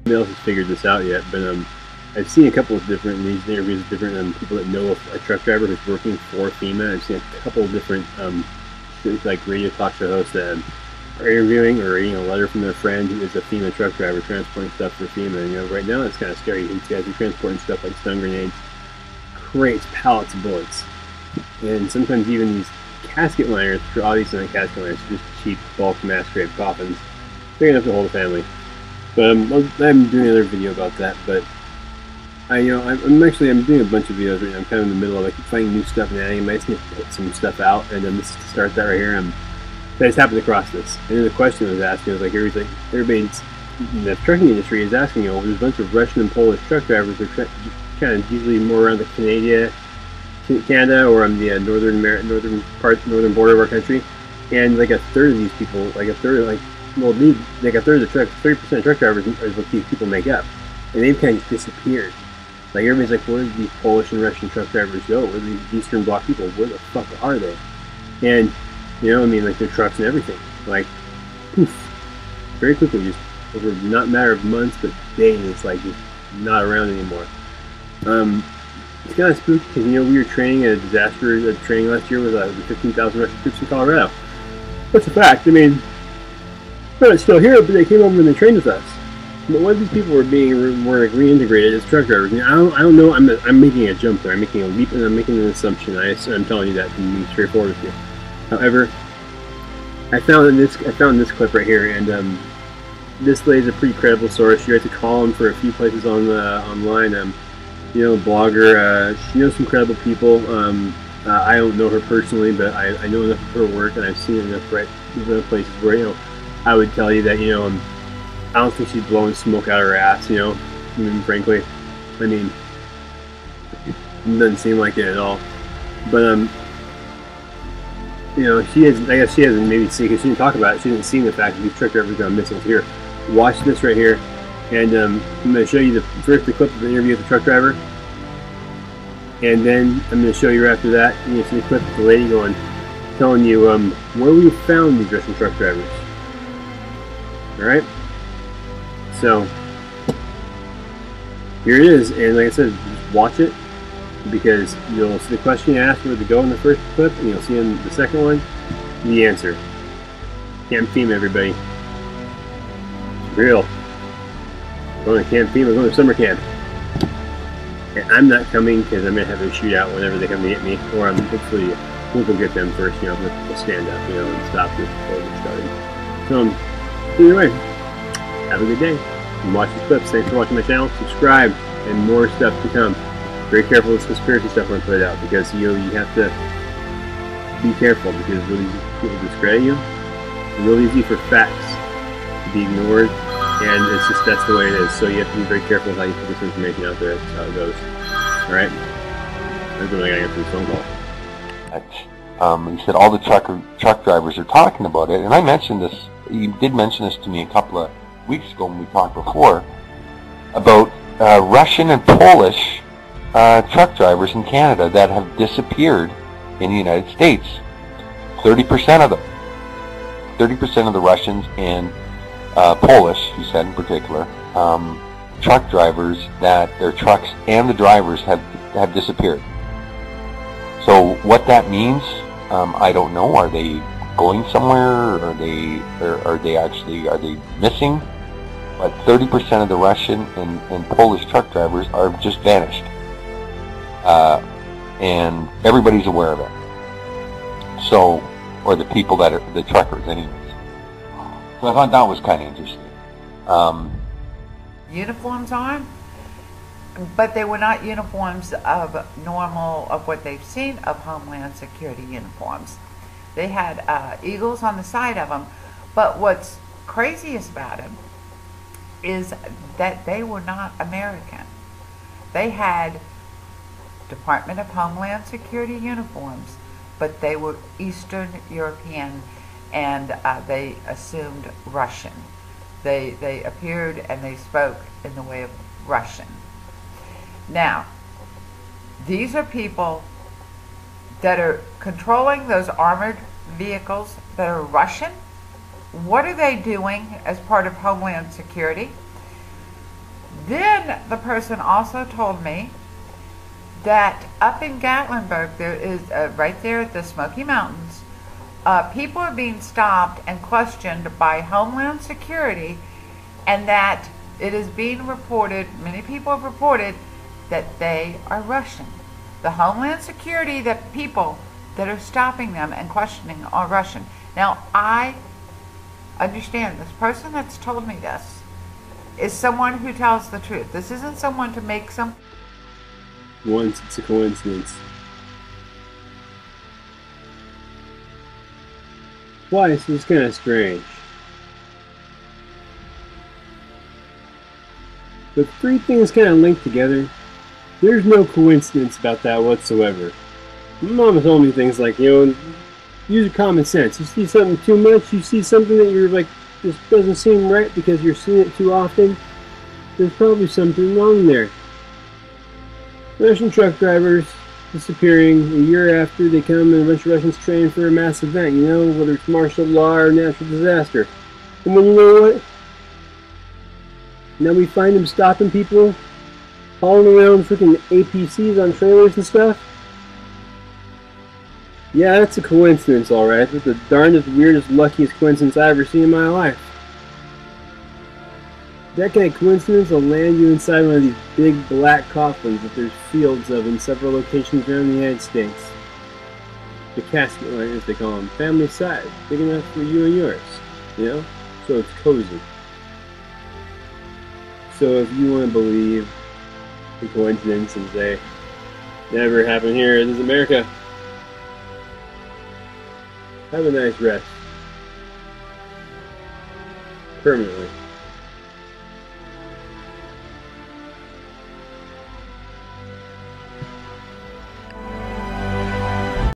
nobody else has figured this out yet, but I've seen a couple of different these interviews with different people that know a truck driver who's working for FEMA. I've seen a couple of different like radio talk show hosts that are interviewing or reading a letter from their friend who is a FEMA truck driver transporting stuff for FEMA. And, you know, right now it's kind of scary. These guys are transporting stuff like stun grenades, crates, pallets of bullets, and sometimes even these casket liners, obviously not casket liners, just cheap bulk mass grave coffins, big enough to hold a family. But I'm doing another video about that. But I'm doing a bunch of videos right now. I'm kind of in the middle of finding new stuff and adding. I just need to put some stuff out, and then this is to start that right here. I just happened across this, and then the question was asking was like, everybody's in the trucking industry is asking, there's a bunch of Russian and Polish truck drivers that are kind of usually more around the Canada or on the northern border of our country, and like a third of these people, like a third of the truck, 30% of truck drivers is what these people make up, and they've kind of disappeared. Like everybody's like, where did these Polish and Russian truck drivers go? Where are these Eastern Bloc people? Where the fuck are they? And like their trucks and everything, like poof, very quickly, just over not a matter of months but days, like just not around anymore. It's kind of spooky because we were training at a disaster training last year with 15,000 Russian troops in Colorado. That's a fact. I mean, they're not still here, but they came over and they trained with us. But what if these people were reintegrated as truck drivers? I don't know. I'm making a jump there. I'm making a leap, and I'm making an assumption. I'm telling you that to be straightforward with you. However, I found this clip right here, and this lady's a pretty credible source. You have to call him for a few places online. Blogger. She knows some credible people. I don't know her personally, but I know enough of her work, and I've seen enough places where I would tell you that I don't think she's blowing smoke out her ass. Frankly, it doesn't seem like it at all. But she hasn't. I guess she hasn't maybe seen, because she didn't talk about it. She didn't see the fact that these truck drivers gone missing. Here, watch this right here, and I'm going to show you the clip of the interview with the truck driver, and then I'm going to show you after that. You see the clip of the lady telling you where we found these Russian truck drivers. All right, so here it is, and like I said, just watch it, because you'll see the question you asked where to go in the first clip, and you'll see in the second one the answer. Camp FEMA, everybody. It's real. Going to Camp FEMA, going to summer camp. And I'm not coming because I'm going to have a shootout whenever they come to get me, or hopefully we'll go get them first. We'll stand up, and stop this before we get started. So, either way, have a good day. And watch these clips. Thanks for watching my channel. Subscribe, and more stuff to come. Very careful with conspiracy stuff when I put it out, because you have to be careful, because really easy people discredit you. It's really easy for facts to be ignored, and that's the way it is. So you have to be very careful with how you put this information out there. That's how it goes. All right. That's what I got to answer this phone call. You said all the truck drivers are talking about it, and I mentioned this. You did mention this to me a couple of weeks ago when we talked before about Russian and Polish truck drivers in Canada that have disappeared in the United States. 30% of them. 30% of the Russians and Polish, you said in particular, truck drivers, that their trucks and the drivers have disappeared. So what that means, I don't know. Are they going somewhere? Are they missing? But 30% of the Russian and Polish truck drivers are just vanished. And everybody's aware of it. So, or the people that are the truckers, anyways. So I thought that was kind of interesting. Uniforms on, but they were not uniforms of what they've seen of Homeland Security uniforms. They had eagles on the side of them, but what's craziest about them is that they were not American. They had Department of Homeland Security uniforms, but they were Eastern European, and they assumed Russian. They appeared and they spoke in the way of Russian. Now, these are people that are controlling those armored vehicles that are Russian. What are they doing as part of Homeland Security? Then the person also told me that up in Gatlinburg, there is right there at the Smoky Mountains, people are being stopped and questioned by Homeland Security, and that it is being reported, many people have reported, that they are Russian. The Homeland Security, the people that are stopping them and questioning are Russian. Now, I understand this person that's told me this is someone who tells the truth. This isn't someone to make some... Once it's a coincidence. Twice is kind of strange. But three things kind of linked together. There's no coincidence about that whatsoever. My mama told me things like, you know, use your common sense. You see something too much, you see something that you're like, this doesn't seem right because you're seeing it too often, there's probably something wrong there. Russian truck drivers disappearing a year after they come and a bunch of Russians train for a mass event, you know, whether it's martial law or natural disaster. And then you know what? Now we find them stopping people, hauling around freaking APCs on trailers and stuff. Yeah, that's a coincidence, alright. That's the darndest, weirdest, luckiest coincidence I've ever seen in my life. That kind of coincidence will land you inside one of these big black coffins that there's fields of in several locations around the United States. The casket line, as they call them, family size, big enough for you and yours, you know? So it's cozy. So if you want to believe in coincidence and say, never happened here, this is America, have a nice rest. Permanently.